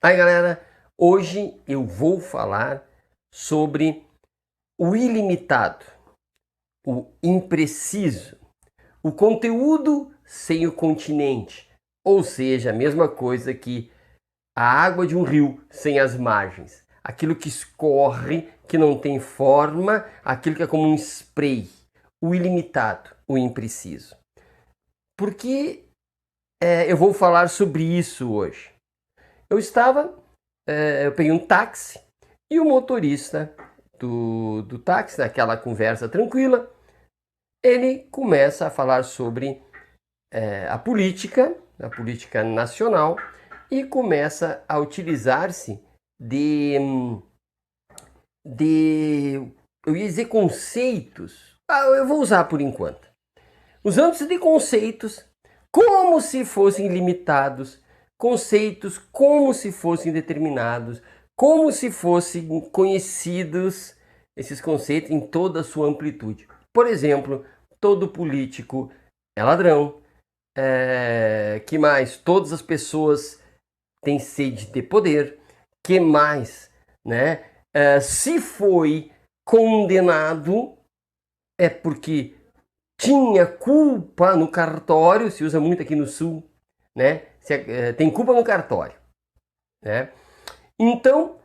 Aí galera, hoje eu vou falar sobre o ilimitado, o impreciso, o conteúdo sem o continente, ou seja, a mesma coisa que a água de um rio sem as margens, aquilo que escorre, que não tem forma, aquilo que é como um spray, o ilimitado, o impreciso. Por que eu vou falar sobre isso hoje? Eu peguei um táxi e o motorista do táxi, naquela conversa tranquila, ele começa a falar sobre a política nacional e começa a utilizar-se eu ia dizer conceitos, eu vou usar por enquanto, usando-se de conceitos como se fossem limitados, conceitos como se fossem determinados, como se fossem conhecidos, esses conceitos em toda a sua amplitude. Por exemplo, todo político é ladrão, que mais? Todas as pessoas têm sede de poder, que mais? Né? Se foi condenado é porque tinha culpa no cartório, se usa muito aqui no sul, né? Tem culpa no cartório, né? Então,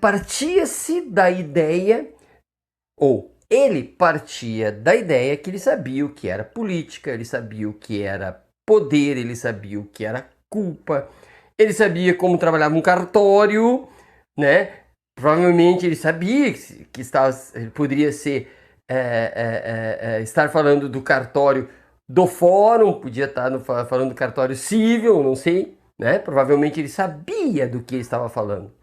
partia-se da ideia, ou ele partia da ideia que ele sabia o que era política, ele sabia o que era poder, ele sabia o que era culpa, ele sabia como trabalhava um cartório, né? Provavelmente ele sabia que ele poderia ser estar falando do cartório do fórum, podia estar falando do cartório civil, não sei, né? Provavelmente ele sabia do que ele estava falando.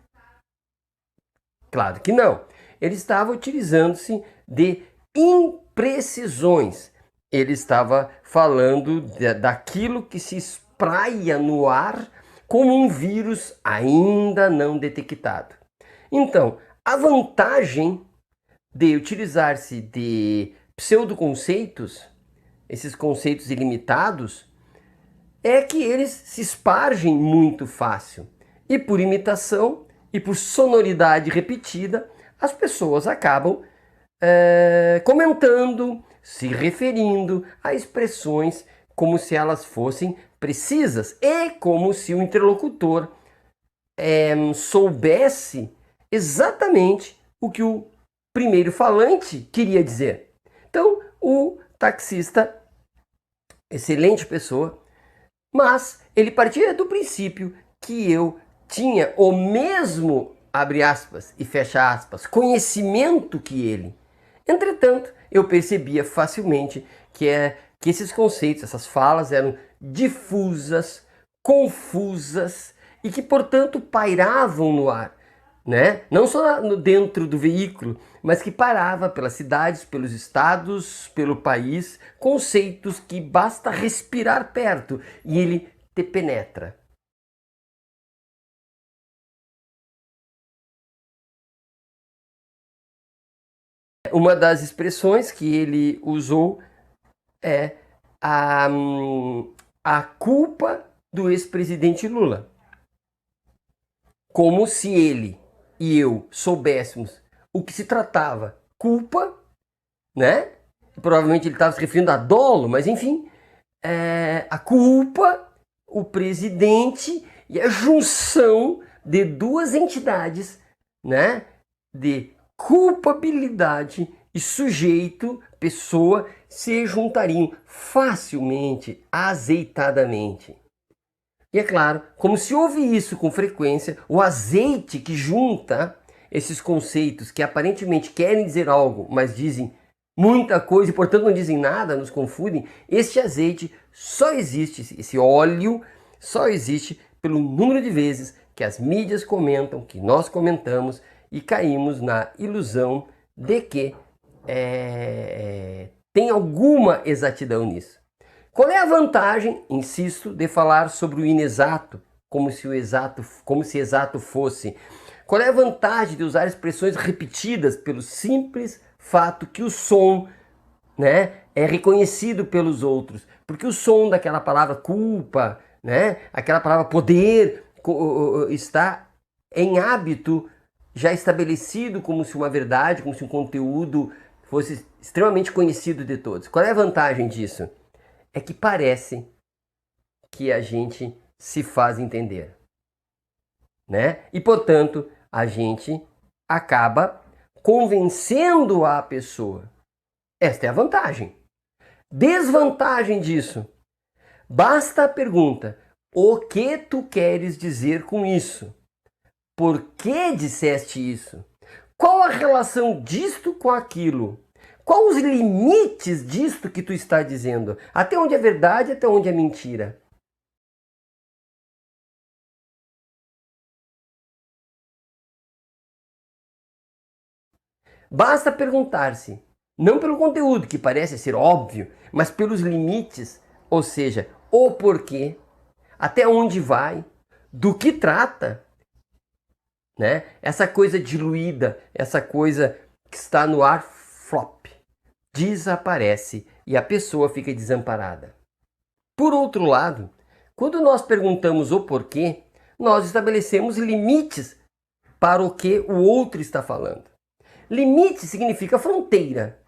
Claro que não. Ele estava utilizando-se de imprecisões. Ele estava falando daquilo que se espraia no ar como um vírus ainda não detectado. Então, a vantagem de utilizar-se de pseudoconceitos, esses conceitos ilimitados, é que eles se espargem muito fácil. E por imitação e por sonoridade repetida, as pessoas acabam comentando, se referindo a expressões como se elas fossem precisas e como se o interlocutor soubesse exatamente o que o primeiro falante queria dizer. Então, o taxista, excelente pessoa, mas ele partia do princípio que eu tinha o mesmo, abre aspas e fecha aspas, conhecimento que ele. Entretanto, eu percebia facilmente que esses conceitos, essas falas eram difusas, confusas e que, portanto, pairavam no ar, né? Não só dentro do veículo, mas que parava pelas cidades, pelos estados, pelo país, conceitos que basta respirar perto e ele te penetra. Uma das expressões que ele usou é a culpa do ex-presidente Lula. Como se ele e eu soubéssemos o que se tratava culpa, né? Provavelmente ele estava se referindo a dolo, mas enfim, a culpa, o presidente e a junção de duas entidades, né? De culpabilidade e sujeito, pessoa, se juntariam facilmente, azeitadamente. E é claro, como se ouve isso com frequência, o azeite que junta esses conceitos que aparentemente querem dizer algo, mas dizem muita coisa e portanto não dizem nada, nos confundem, este azeite só existe, esse óleo só existe pelo número de vezes que as mídias comentam, que nós comentamos e caímos na ilusão de que tem alguma exatidão nisso. Qual é a vantagem, insisto, de falar sobre o inexato, como se exato fosse? Qual é a vantagem de usar expressões repetidas pelo simples fato que o som, né, é reconhecido pelos outros? Porque o som daquela palavra culpa, né, aquela palavra poder, está em hábito já estabelecido como se uma verdade, como se um conteúdo fosse extremamente conhecido de todos. Qual é a vantagem disso? É que parece que a gente se faz entender, né? E, portanto, a gente acaba convencendo a pessoa. Esta é a vantagem. Desvantagem disso. Basta a pergunta: o que tu queres dizer com isso? Por que disseste isso? Qual a relação disto com aquilo? Quais os limites disto que tu está dizendo? Até onde é verdade, até onde é mentira? Basta perguntar-se, não pelo conteúdo, que parece ser óbvio, mas pelos limites, ou seja, o porquê, até onde vai, do que trata, né? Essa coisa diluída, essa coisa que está no ar, flop, desaparece e a pessoa fica desamparada. Por outro lado, quando nós perguntamos o porquê, nós estabelecemos limites para o que o outro está falando. Limite significa fronteira.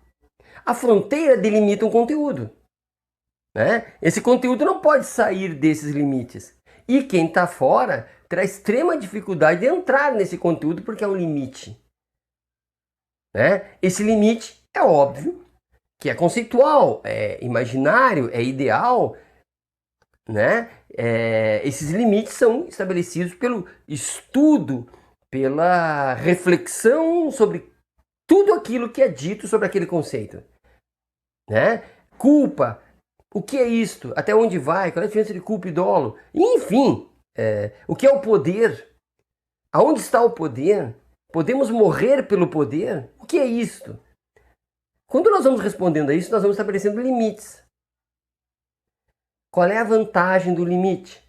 A fronteira delimita um conteúdo, né? Esse conteúdo não pode sair desses limites. E quem está fora terá extrema dificuldade de entrar nesse conteúdo porque é um limite, né? Esse limite é óbvio que é conceitual, é imaginário, é ideal, né? Esses limites são estabelecidos pelo estudo, pela reflexão sobre tudo aquilo que é dito sobre aquele conceito, né? Culpa, o que é isto? Até onde vai? Qual é a diferença de culpa e dolo? Enfim, o que é o poder? Aonde está o poder? Podemos morrer pelo poder? O que é isto? Quando nós vamos respondendo a isso, nós vamos estabelecendo limites. Qual é a vantagem do limite?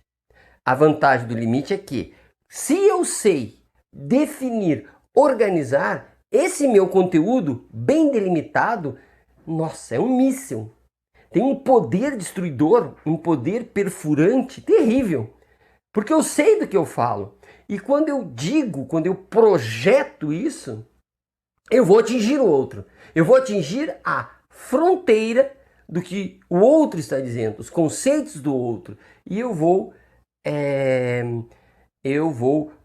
A vantagem do limite é que, se eu sei definir, organizar, esse meu conteúdo bem delimitado, nossa, é um míssil. Tem um poder destruidor, um poder perfurante terrível. Porque eu sei do que eu falo. E quando eu digo, quando eu projeto isso, eu vou atingir o outro. Eu vou atingir a fronteira do que o outro está dizendo, os conceitos do outro. E eu vou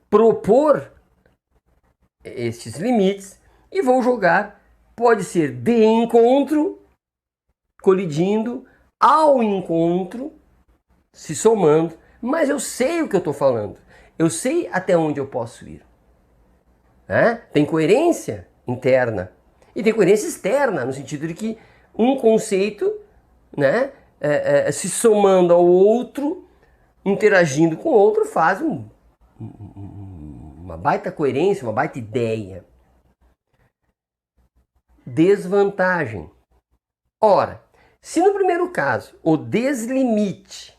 propor estes limites e vou jogar. Pode ser de encontro, colidindo, ao encontro, se somando, mas eu sei o que eu estou falando. Eu sei até onde eu posso ir. Né? Tem coerência interna e tem coerência externa, no sentido de que um conceito, né, se somando ao outro, interagindo com o outro, faz uma baita coerência, uma baita ideia. Desvantagem. Ora, se no primeiro caso o deslimite,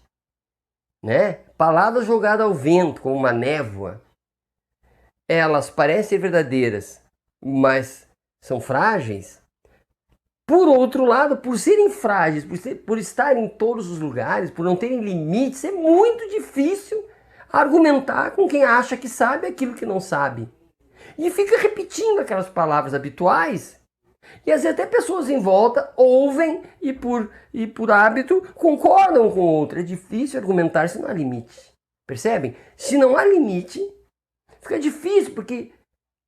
né, palavras jogadas ao vento como uma névoa, elas parecem verdadeiras, mas são frágeis. Por outro lado, por serem frágeis, por estarem em todos os lugares, por não terem limites, é muito difícil argumentar com quem acha que sabe aquilo que não sabe. E fica repetindo aquelas palavras habituais. E às vezes até pessoas em volta ouvem e por hábito concordam com o outro. É difícil argumentar se não há limite. Percebem? Se não há limite, fica difícil, porque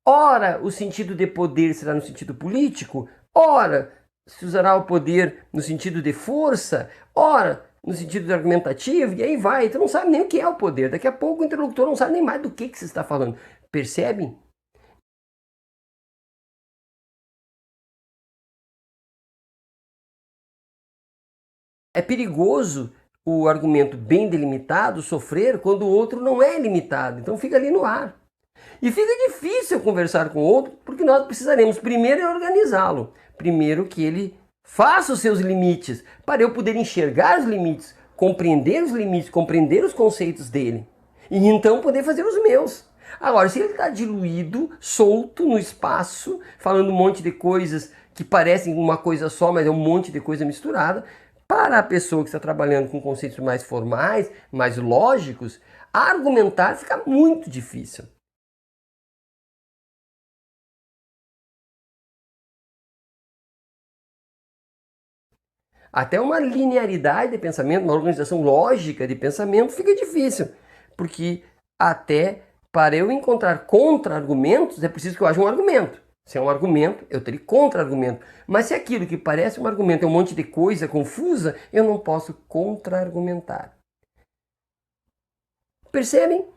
ora o sentido de poder será no sentido político, ora se usará o poder no sentido de força, ora no sentido argumentativo, e aí vai. Então não sabe nem o que é o poder. Daqui a pouco o interlocutor não sabe nem mais do que você está falando. Percebem? É perigoso o argumento bem delimitado sofrer quando o outro não é limitado. Então fica ali no ar. E fica difícil conversar com o outro, porque nós precisaremos primeiro organizá-lo. Primeiro que ele faça os seus limites, para eu poder enxergar os limites, compreender os limites, compreender os conceitos dele. E então poder fazer os meus. Agora, se ele está diluído, solto no espaço, falando um monte de coisas que parecem uma coisa só, mas é um monte de coisa misturada, para a pessoa que está trabalhando com conceitos mais formais, mais lógicos, argumentar fica muito difícil. Até uma linearidade de pensamento, uma organização lógica de pensamento fica difícil, porque até para eu encontrar contra-argumentos é preciso que eu haja um argumento. Se é um argumento, eu teria contra-argumento. Mas se aquilo que parece um argumento é um monte de coisa confusa, eu não posso contra-argumentar. Percebem?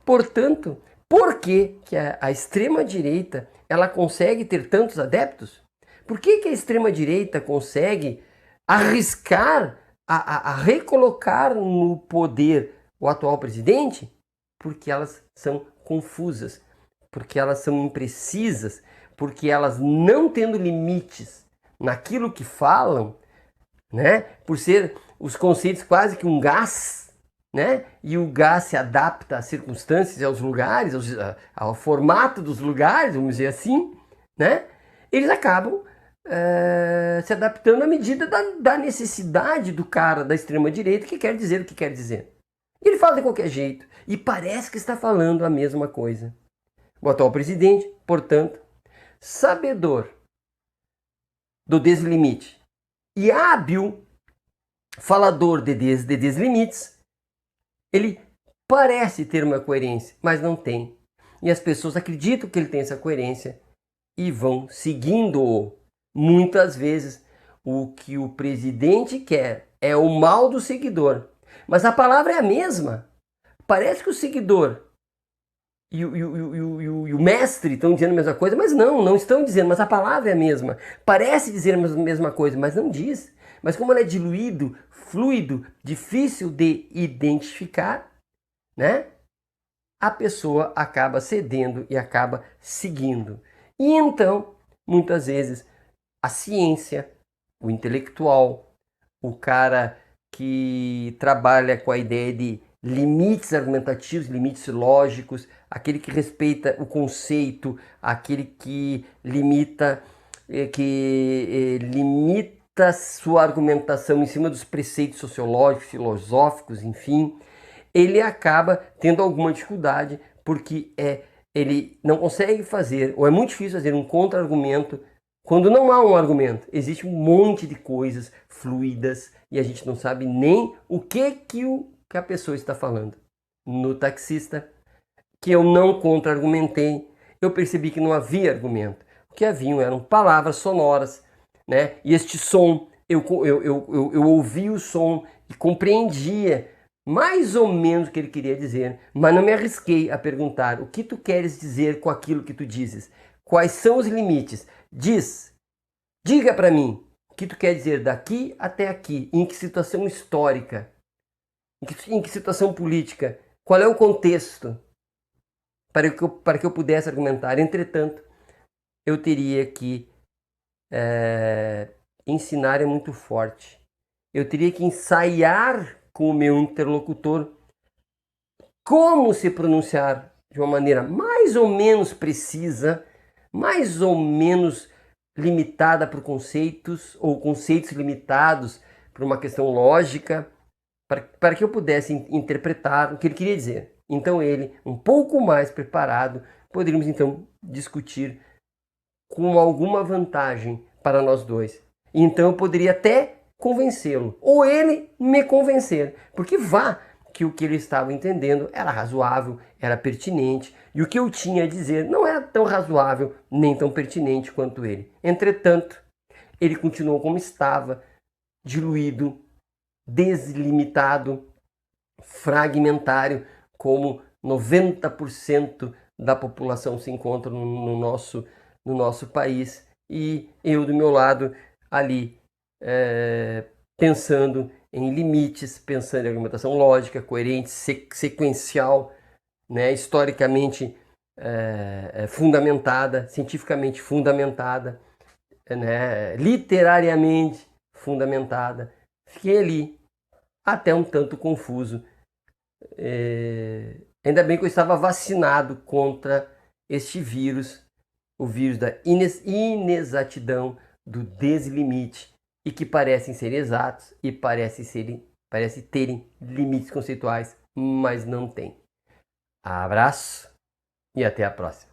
Portanto, por que a extrema-direita ela consegue ter tantos adeptos? Por que a extrema-direita consegue arriscar a recolocar no poder o atual presidente? Porque elas são confusas, porque elas são imprecisas, porque elas não tendo limites naquilo que falam, né? Por ser os conceitos quase que um gás, né? E o gás se adapta às circunstâncias e aos lugares, ao formato dos lugares, vamos dizer assim, né? Eles acabam se adaptando à medida da necessidade do cara da extrema-direita que quer dizer o que quer dizer. Ele fala de qualquer jeito e parece que está falando a mesma coisa. O atual presidente, portanto, sabedor do deslimite e hábil falador de deslimites, ele parece ter uma coerência, mas não tem. E as pessoas acreditam que ele tem essa coerência e vão seguindo-o. Muitas vezes, o que o presidente quer é o mal do seguidor. Mas a palavra é a mesma. Parece que o seguidor e o mestre estão dizendo a mesma coisa, mas não estão dizendo, mas a palavra é a mesma. Parece dizer a mesma coisa, mas não diz. Mas como ela é diluído, fluido, difícil de identificar, né? A pessoa acaba cedendo e acaba seguindo. E então, muitas vezes, a ciência, o intelectual, o cara que trabalha com a ideia de limites argumentativos, limites lógicos, aquele que respeita o conceito, aquele que limita sua argumentação em cima dos preceitos sociológicos, filosóficos, enfim, ele acaba tendo alguma dificuldade porque ele não consegue fazer, ou é muito difícil fazer um contra-argumento quando não há um argumento. Existe um monte de coisas fluídas e a gente não sabe nem o que a pessoa está falando. No taxista, que eu não contra-argumentei, eu percebi que não havia argumento. O que haviam eram palavras sonoras, né? E este som, eu ouvi o som e compreendia mais ou menos o que ele queria dizer, mas não me arrisquei a perguntar o que tu queres dizer com aquilo que tu dizes. Quais são os limites? Diga para mim o que tu quer dizer daqui até aqui, em que situação histórica, em que situação política, qual é o contexto para que eu pudesse argumentar. Entretanto, eu teria que ensinar é muito forte. Eu teria que ensaiar com o meu interlocutor como se pronunciar de uma maneira mais ou menos precisa, mais ou menos limitada por conceitos ou conceitos limitados por uma questão lógica, para que eu pudesse interpretar o que ele queria dizer. Então ele, um pouco mais preparado, poderíamos então discutir com alguma vantagem para nós dois. Então eu poderia até convencê-lo, ou ele me convencer, porque que o que ele estava entendendo era razoável, era pertinente, e o que eu tinha a dizer não era tão razoável nem tão pertinente quanto ele. Entretanto, ele continuou como estava, diluído, deslimitado, fragmentário, como 90% da população se encontra no nosso país, e eu do meu lado ali pensando em limites, pensando em argumentação lógica, coerente, sequencial, né, historicamente fundamentada, cientificamente fundamentada, né, literariamente fundamentada. Fiquei ali até um tanto confuso. Ainda bem que eu estava vacinado contra este vírus, o vírus da inexatidão, do deslimite, e que parecem ser exatos e parecem terem limites conceituais, mas não tem. Abraço e até a próxima.